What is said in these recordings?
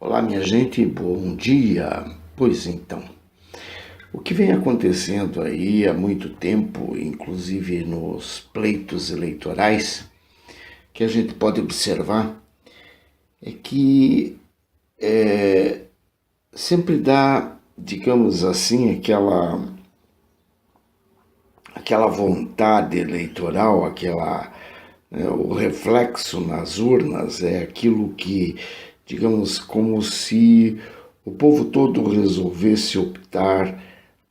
Olá, minha gente, bom dia. Pois então, o que vem acontecendo aí há muito tempo, inclusive nos pleitos eleitorais, que a gente pode observar é que sempre dá, digamos assim, aquela vontade eleitoral, o reflexo nas urnas é aquilo que, digamos, como se o povo todo resolvesse optar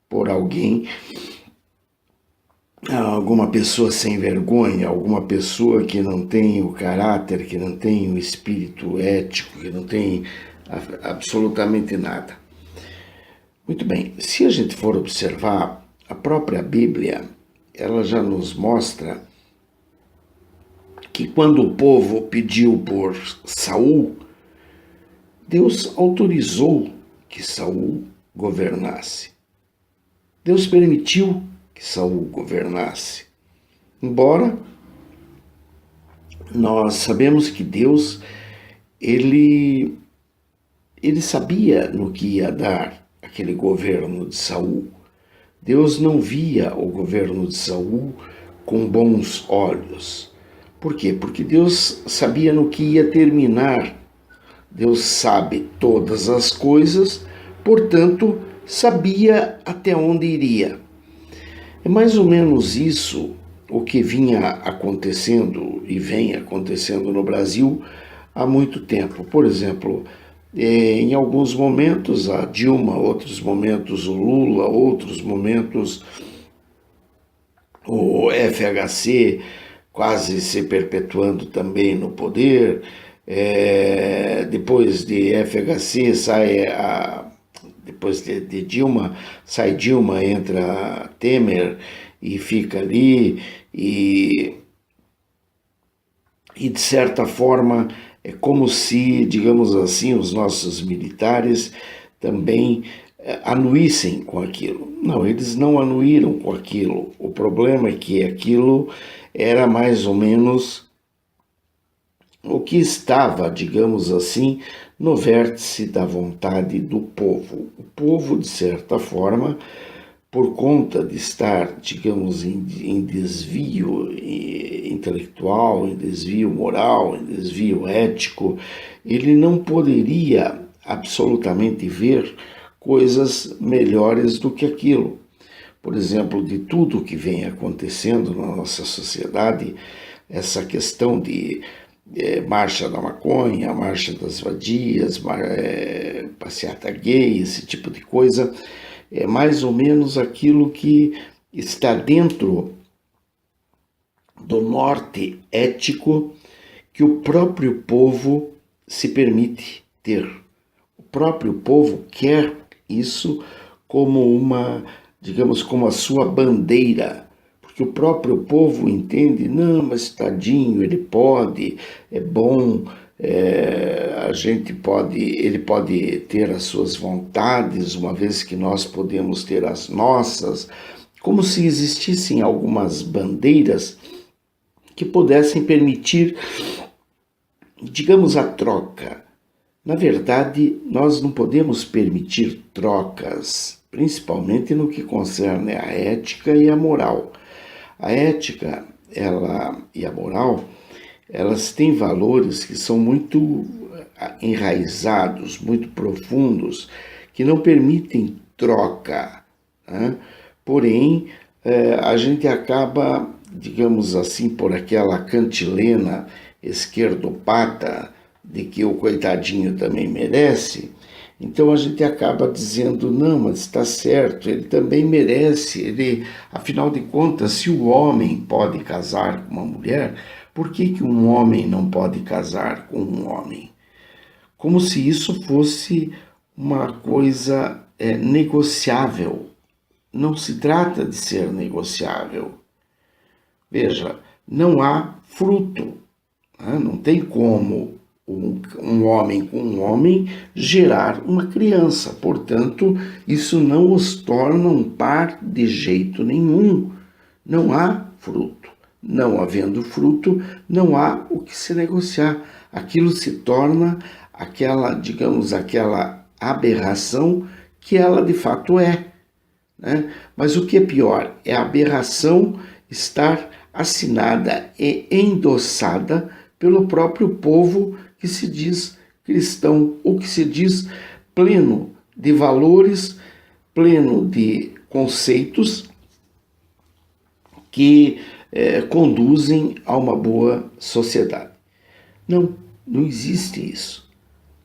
por alguém, alguma pessoa sem vergonha, alguma pessoa que não tem o caráter, que não tem o espírito ético, que não tem absolutamente nada. Muito bem, se a gente for observar, a própria Bíblia, ela já nos mostra que quando o povo pediu por Saul, Deus autorizou que Saul governasse. Deus permitiu que Saul governasse. Embora nós sabemos que Deus, ele sabia no que ia dar aquele governo de Saul. Deus não via o governo de Saul com bons olhos. Por quê? Porque Deus sabia no que ia terminar. Deus sabe todas as coisas, portanto, sabia até onde iria. É mais ou menos isso o que vinha acontecendo e vem acontecendo no Brasil há muito tempo. Por exemplo, em alguns momentos a Dilma, outros momentos o Lula, outros momentos o FHC quase se perpetuando também no poder. Depois de FHC depois de Dilma, sai Dilma, entra Temer e fica ali, e de certa forma é como se, digamos assim, os nossos militares também anuíssem com aquilo. Não, eles não anuíram com aquilo. O problema é que aquilo era mais ou menos o que estava, digamos assim, no vértice da vontade do povo. O povo, de certa forma, por conta de estar, digamos, em desvio intelectual, em desvio moral, em desvio ético, ele não poderia absolutamente ver coisas melhores do que aquilo. Por exemplo, de tudo que vem acontecendo na nossa sociedade, essa questão de marcha da maconha, marcha das vadias, passeata gay, esse tipo de coisa, é mais ou menos aquilo que está dentro do norte ético que o próprio povo se permite ter. O próprio povo quer isso como digamos, como a sua bandeira, porque o próprio povo entende, não, mas tadinho, ele pode, é bom, ele pode ter as suas vontades, uma vez que nós podemos ter as nossas, como se existissem algumas bandeiras que pudessem permitir, digamos, a troca. Na verdade, nós não podemos permitir trocas, principalmente no que concerne a ética e a moral. A ética e a moral, elas têm valores que são muito enraizados, muito profundos, que não permitem troca, né? Porém, a gente acaba, digamos assim, por aquela cantilena esquerdopata de que o coitadinho também merece, então a gente acaba dizendo, não, mas está certo, ele também merece, afinal de contas, se o homem pode casar com uma mulher, por que um homem não pode casar com um homem? Como se isso fosse uma coisa negociável. Não se trata de ser negociável. Veja, não há fruto, né? Não tem como um homem com um homem gerar uma criança. Portanto, isso não os torna um par de jeito nenhum. Não há fruto. Não havendo fruto, não há o que se negociar. Aquilo se torna aquela, digamos, aquela aberração que ela de fato é, né? Mas o que é pior é a aberração estar assinada e endossada pelo próprio povo que se diz cristão, ou que se diz pleno de valores, pleno de conceitos que conduzem a uma boa sociedade. Não, não existe isso.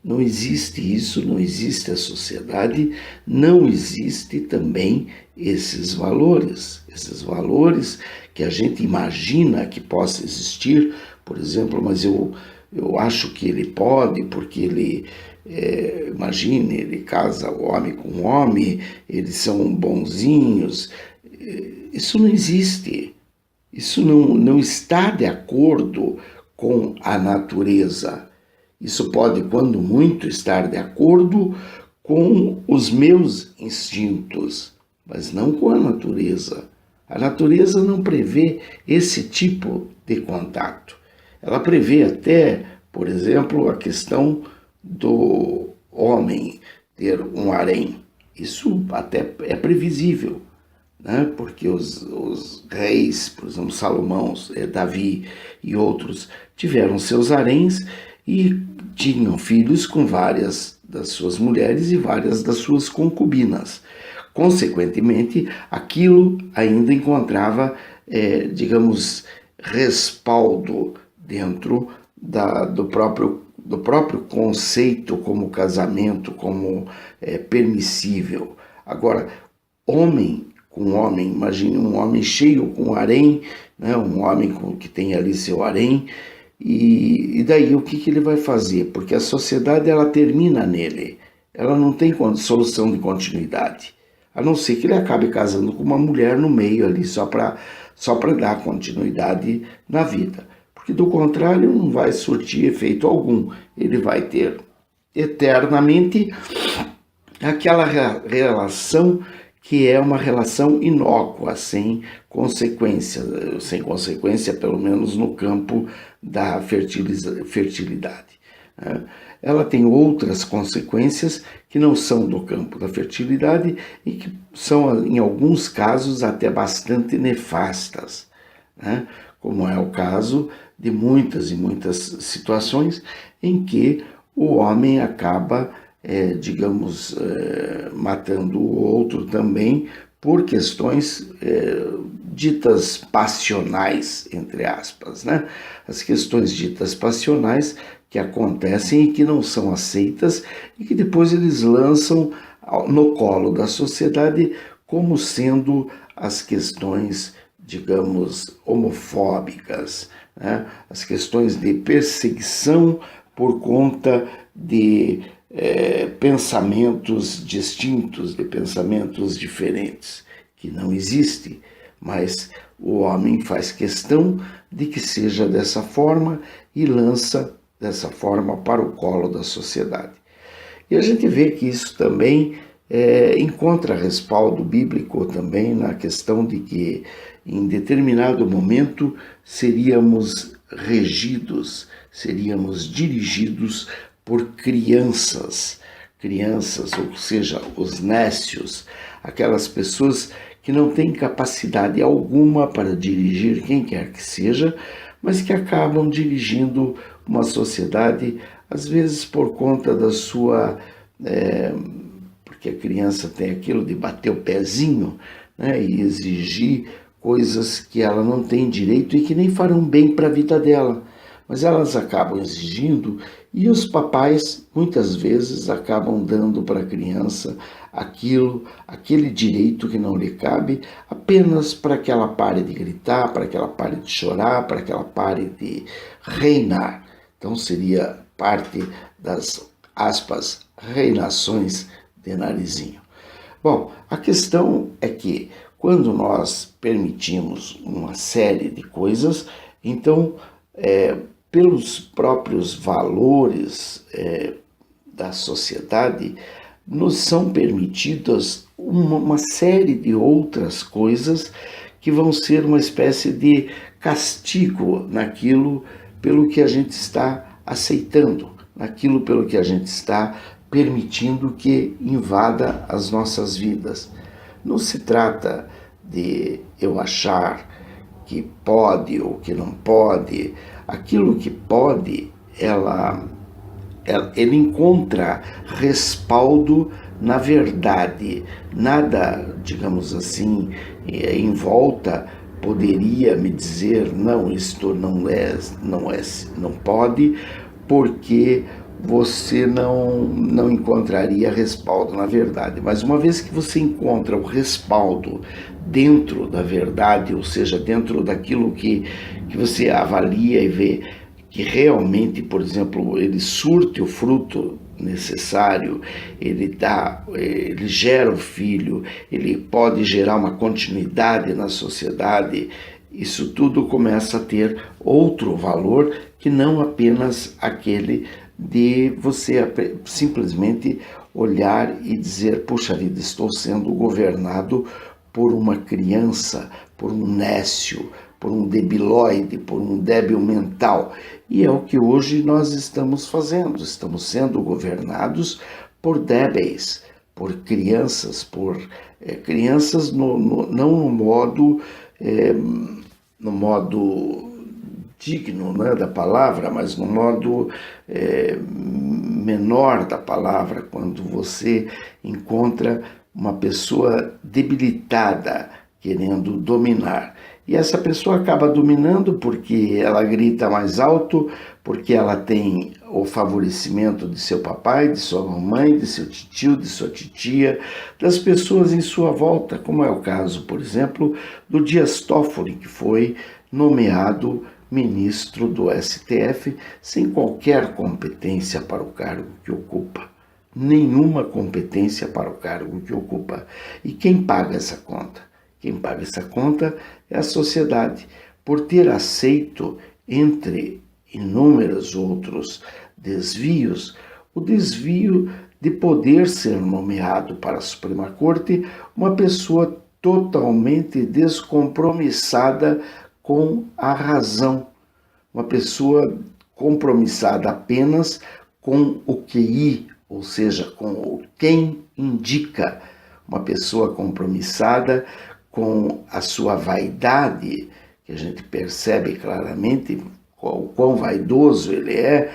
Não existe isso, não existe a sociedade, não existe também esses valores que a gente imagina que possa existir, por exemplo, mas eu acho que ele pode, porque ele, imagine, ele casa o homem com o homem, eles são bonzinhos. Isso não existe, isso não está de acordo com a natureza. Isso pode, quando muito, estar de acordo com os meus instintos, mas não com a natureza. A natureza não prevê esse tipo de contato. Ela prevê até, por exemplo, a questão do homem ter um harém. Isso até é previsível, né? Porque os reis, por exemplo, Salomão, Davi e outros, tiveram seus haréns e tinham filhos com várias das suas mulheres e várias das suas concubinas. Consequentemente, aquilo ainda encontrava, digamos, respaldo dentro do próprio conceito como casamento, como permissível. Agora, homem com homem, imagine um homem cheio com harém, né? Um homem que tem ali seu harém, e daí o que ele vai fazer? Porque a sociedade ela termina nele, ela não tem solução de continuidade, a não ser que ele acabe casando com uma mulher no meio ali, só para dar continuidade na vida. Porque do contrário não vai surtir efeito algum, ele vai ter eternamente aquela relação que é uma relação inócua, sem consequência pelo menos no campo da fertilidade. Ela tem outras consequências que não são do campo da fertilidade e que são, em alguns casos, até bastante nefastas, né? Como é o caso de muitas e muitas situações em que o homem acaba digamos, matando o outro também por questões ditas passionais, entre aspas, né? As questões ditas passionais que acontecem e que não são aceitas e que depois eles lançam no colo da sociedade como sendo as questões, digamos, homofóbicas, né? As questões de perseguição por conta de pensamentos distintos, de pensamentos diferentes, que não existe, mas o homem faz questão de que seja dessa forma e lança dessa forma para o colo da sociedade. E a gente vê que isso também encontra respaldo bíblico também na questão de que em determinado momento seríamos regidos, seríamos dirigidos por crianças, ou seja, os nécios, aquelas pessoas que não têm capacidade alguma para dirigir quem quer que seja, mas que acabam dirigindo uma sociedade, às vezes por conta da sua... porque a criança tem aquilo de bater o pezinho, né, e exigir coisas que ela não tem direito e que nem farão bem para a vida dela. Mas elas acabam exigindo e os papais muitas vezes acabam dando para a criança aquele direito que não lhe cabe, apenas para que ela pare de gritar, para que ela pare de chorar, para que ela pare de reinar. Então seria parte das, aspas, reinações de Narizinho. Bom, a questão é que quando nós permitimos uma série de coisas, então pelos próprios valores da sociedade, nos são permitidas uma série de outras coisas que vão ser uma espécie de castigo naquilo pelo que a gente está aceitando, naquilo pelo que a gente está permitindo que invada as nossas vidas. Não se trata de eu achar que pode ou que não pode. Aquilo que pode, ele encontra respaldo na verdade. Nada, digamos assim, em volta poderia me dizer não, isto não pode, porque você não encontraria respaldo na verdade. Mas uma vez que você encontra o respaldo dentro da verdade, ou seja, dentro daquilo que você avalia e vê que realmente, por exemplo, ele surte o fruto necessário, ele gera o filho, ele pode gerar uma continuidade na sociedade, isso tudo começa a ter outro valor que não apenas aquele de você simplesmente olhar e dizer, puxa vida, estou sendo governado por uma criança, por um nécio, por um debilóide, por um débil mental. E é o que hoje nós estamos fazendo, estamos sendo governados por débeis, por crianças, crianças não no modo digno, né, da palavra, mas no modo menor da palavra, quando você encontra uma pessoa debilitada querendo dominar. E essa pessoa acaba dominando porque ela grita mais alto, porque ela tem o favorecimento de seu papai, de sua mamãe, de seu tio, de sua titia, das pessoas em sua volta, como é o caso, por exemplo, do Dias Toffoli, que foi nomeado ministro do STF sem qualquer competência para o cargo que ocupa. Nenhuma competência para o cargo que ocupa. E quem paga essa conta? Quem paga essa conta é a sociedade, por ter aceito, entre inúmeros outros desvios, o desvio de poder ser nomeado para a Suprema Corte uma pessoa totalmente descompromissada com a razão, uma pessoa compromissada apenas com o QI, ou seja, com o quem indica, uma pessoa compromissada com a sua vaidade, que a gente percebe claramente o quão vaidoso ele é,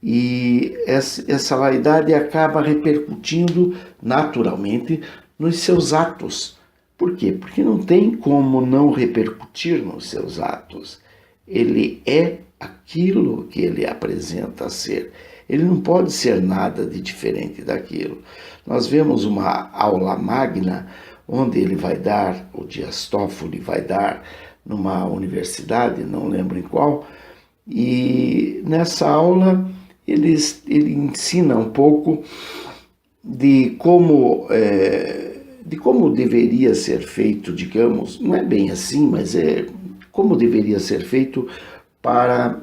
e essa vaidade acaba repercutindo naturalmente nos seus atos. Por quê? Porque não tem como não repercutir nos seus atos. Ele é aquilo que ele apresenta ser. Ele não pode ser nada de diferente daquilo. Nós vemos uma aula magna onde ele vai dar, o Dias Toffoli vai dar numa universidade, não lembro em qual, e nessa aula ele ensina um pouco de como deveria ser feito, digamos, não é bem assim, mas é como deveria ser feito para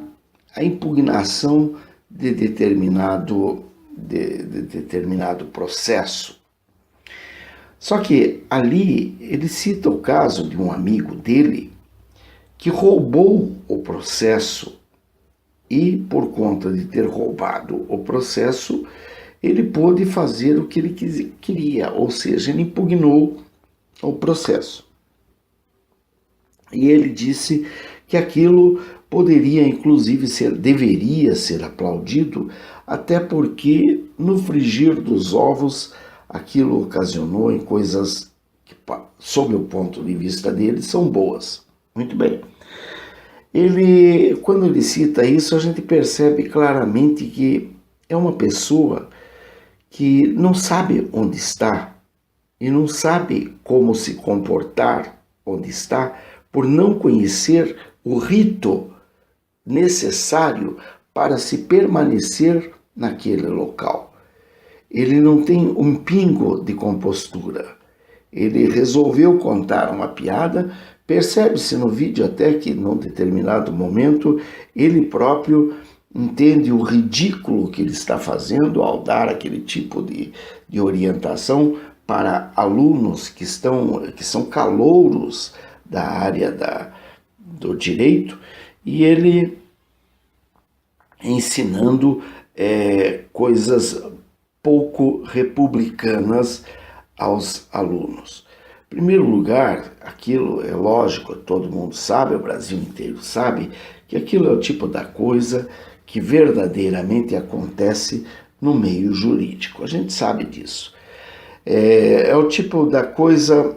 a impugnação de determinado processo. Só que ali ele cita o caso de um amigo dele que roubou o processo e, por conta de ter roubado o processo, ele pôde fazer o que ele queria, ou seja, ele impugnou o processo. E ele disse que aquilo poderia, inclusive, deveria ser aplaudido, até porque, no frigir dos ovos, aquilo ocasionou em coisas que, sob o ponto de vista dele, são boas. Muito bem. Quando ele cita isso, a gente percebe claramente que é uma pessoa que não sabe onde está e não sabe como se comportar onde está, por não conhecer o rito necessário para se permanecer naquele local. Ele não tem um pingo de compostura. Ele resolveu contar uma piada, percebe-se no vídeo até que, num determinado momento, ele próprio entende o ridículo que ele está fazendo ao dar aquele tipo de orientação para alunos que são calouros da área do direito, e ele ensinando coisas pouco republicanas aos alunos. Em primeiro lugar, aquilo é lógico, todo mundo sabe, o Brasil inteiro sabe, que aquilo é o tipo da coisa que verdadeiramente acontece no meio jurídico. A gente sabe disso. É o tipo da coisa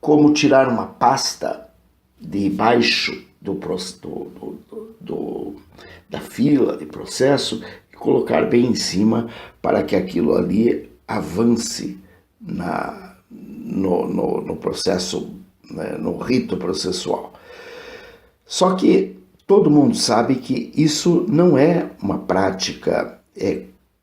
como tirar uma pasta debaixo da fila de processo e colocar bem em cima para que aquilo ali avance no processo, né, no rito processual. Só que todo mundo sabe que isso não é uma prática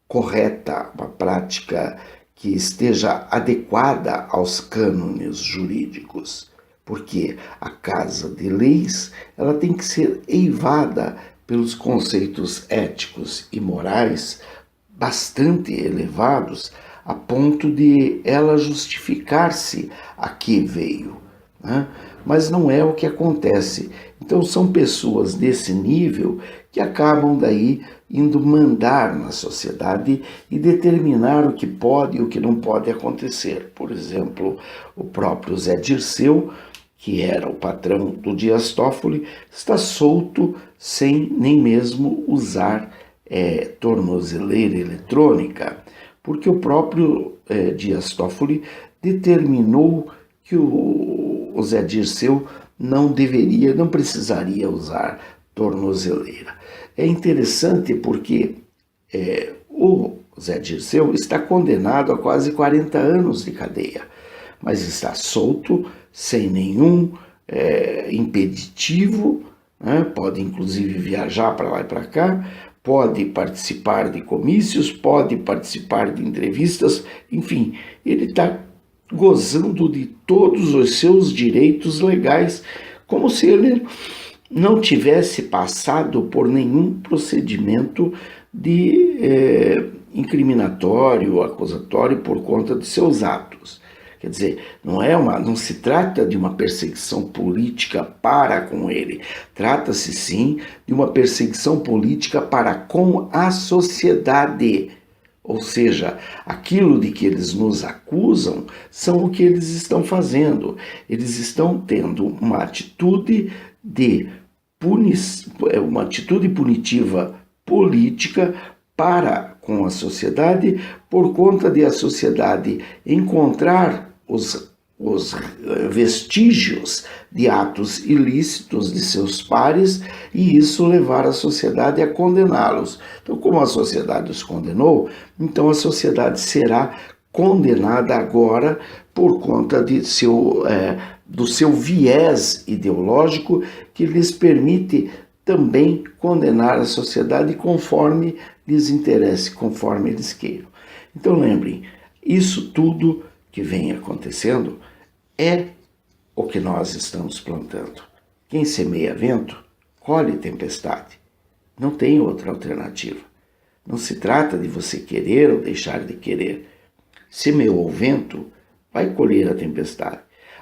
correta, uma prática que esteja adequada aos cânones jurídicos, porque a Casa de Leis ela tem que ser eivada pelos conceitos éticos e morais bastante elevados, a ponto de ela justificar-se a que veio, né? Mas não é o que acontece. Então são pessoas desse nível que acabam daí indo mandar na sociedade e determinar o que pode e o que não pode acontecer. Por exemplo, o próprio Zé Dirceu, que era o patrão do Dias Toffoli, está solto sem nem mesmo usar tornozeleira eletrônica, porque o próprio Dias Toffoli determinou que o Zé Dirceu não precisaria usar tornozeleira. É interessante porque o Zé Dirceu está condenado a quase 40 anos de cadeia, mas está solto, sem nenhum impeditivo, né? Pode inclusive viajar para lá e para cá, pode participar de comícios, pode participar de entrevistas, enfim, ele está gozando de todos os seus direitos legais, como se ele não tivesse passado por nenhum procedimento de incriminatório, acusatório por conta de seus atos. Quer dizer, não se trata de uma perseguição política para com ele, trata-se sim de uma perseguição política para com a sociedade. Ou seja, aquilo de que eles nos acusam são o que eles estão fazendo. Eles estão tendo uma atitude uma atitude punitiva política para com a sociedade, por conta de a sociedade encontrar os vestígios de atos ilícitos de seus pares e isso levar a sociedade a condená-los. Então, como a sociedade os condenou, então a sociedade será condenada agora por conta do seu viés ideológico que lhes permite também condenar a sociedade conforme lhes interesse, conforme eles queiram. Então lembrem, isso tudo que vem acontecendo é o que nós estamos plantando. Quem semeia vento, colhe tempestade. Não tem outra alternativa. Não se trata de você querer ou deixar de querer. Semeou o vento, vai colher a tempestade.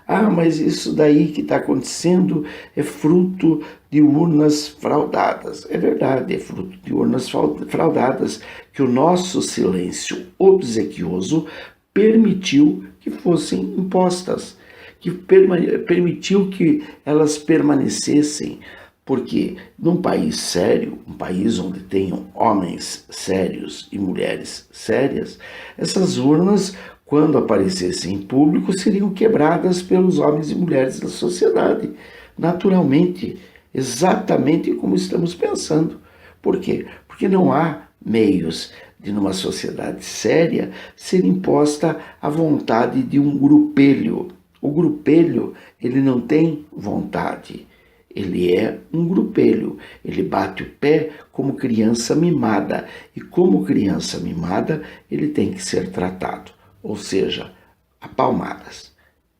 Ah, mas isso daí que está acontecendo é fruto de urnas fraudadas. É verdade, é fruto de urnas fraudadas que o nosso silêncio obsequioso permitiu que fossem impostas, que permitiu que elas permanecessem, porque num país sério, um país onde tenham homens sérios e mulheres sérias, essas urnas, quando aparecessem em público, seriam quebradas pelos homens e mulheres da sociedade, naturalmente, exatamente como estamos pensando. Por quê? Porque não há meios de, numa sociedade séria, ser imposta a vontade de um grupelho. O grupelho, ele não tem vontade, ele é um grupelho, ele bate o pé como criança mimada, e como criança mimada, ele tem que ser tratado, ou seja, a palmadas,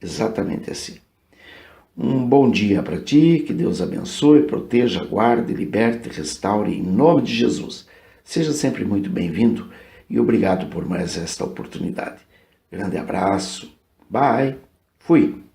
exatamente assim. Um bom dia para ti, que Deus abençoe, proteja, guarde, liberte, restaure, em nome de Jesus. Seja sempre muito bem-vindo e obrigado por mais esta oportunidade. Grande abraço, bye, fui.